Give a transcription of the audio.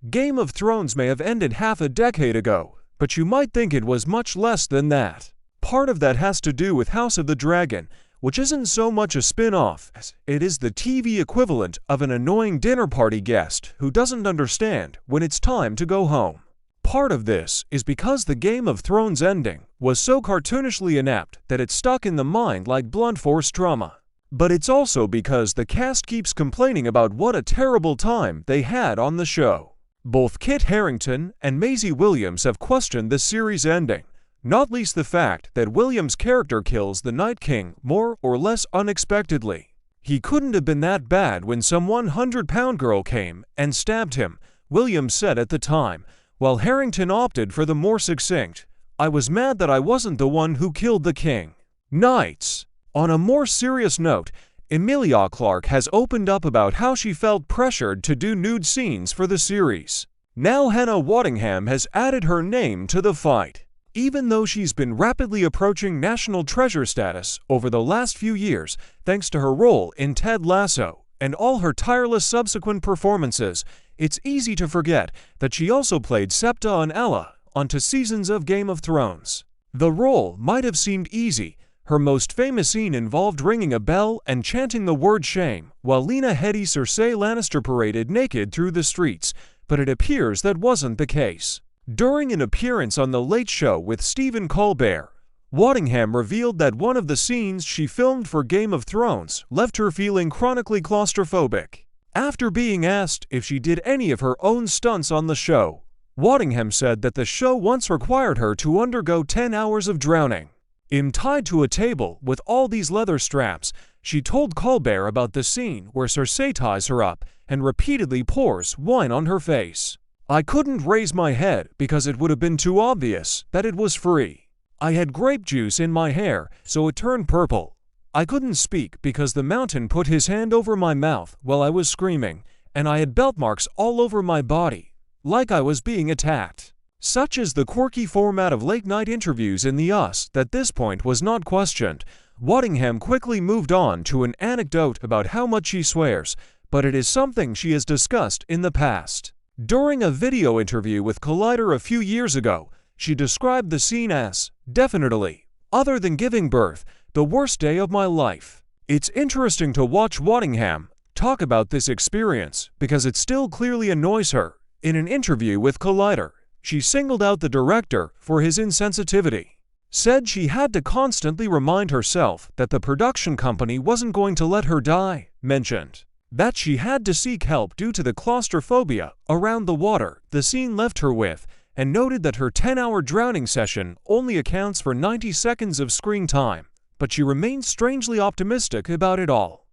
Game of Thrones may have ended half a decade ago, but you might think it was much less than that. Part of that has to do with House of the Dragon, which isn't so much a spin-off as it is the TV equivalent of an annoying dinner party guest who doesn't understand when it's time to go home. Part of this is because the Game of Thrones ending was so cartoonishly inept that it stuck in the mind like blunt force trauma. But it's also because the cast keeps complaining about what a terrible time they had on the show. Both Kit Harington and Maisie Williams have questioned the series ending, not least the fact that Williams' character kills the Night King more or less unexpectedly. He couldn't have been that bad when some 100-pound girl came and stabbed him, Williams said at the time, while Harington opted for the more succinct, "I was mad that I wasn't the one who killed the king." Knights. On a more serious note, Emilia Clarke has opened up about how she felt pressured to do nude scenes for the series. Now Hannah Waddingham has added her name to the fight. Even though she's been rapidly approaching national treasure status over the last few years thanks to her role in Ted Lasso and all her tireless subsequent performances, it's easy to forget that she also played Septa and Ella on 2 seasons of Game of Thrones. The role might have seemed easy. Her most famous scene involved ringing a bell and chanting the word shame while Lena Headey Cersei Lannister paraded naked through the streets, but it appears that wasn't the case. During an appearance on The Late Show with Stephen Colbert, Waddingham revealed that one of the scenes she filmed for Game of Thrones left her feeling chronically claustrophobic. After being asked if she did any of her own stunts on the show, Waddingham said that the show once required her to undergo 10 hours of drowning. Tied to a table with all these leather straps, she told Colbert about the scene where Cersei ties her up and repeatedly pours wine on her face. "I couldn't raise my head because it would have been too obvious that it was free. I had grape juice in my hair, so it turned purple. I couldn't speak because the mountain put his hand over my mouth while I was screaming, and I had belt marks all over my body, like I was being attacked." Such is the quirky format of late-night interviews in the US that this point was not questioned. Waddingham quickly moved on to an anecdote about how much she swears, but it is something she has discussed in the past. During a video interview with Collider a few years ago, she described the scene as, "Definitely, other than giving birth, the worst day of my life." It's interesting to watch Waddingham talk about this experience because it still clearly annoys her. In an interview with Collider, she singled out the director for his insensitivity, said she had to constantly remind herself that the production company wasn't going to let her die, mentioned that she had to seek help due to the claustrophobia around the water the scene left her with, and noted that her 10-hour drowning session only accounts for 90 seconds of screen time, but she remains strangely optimistic about it all.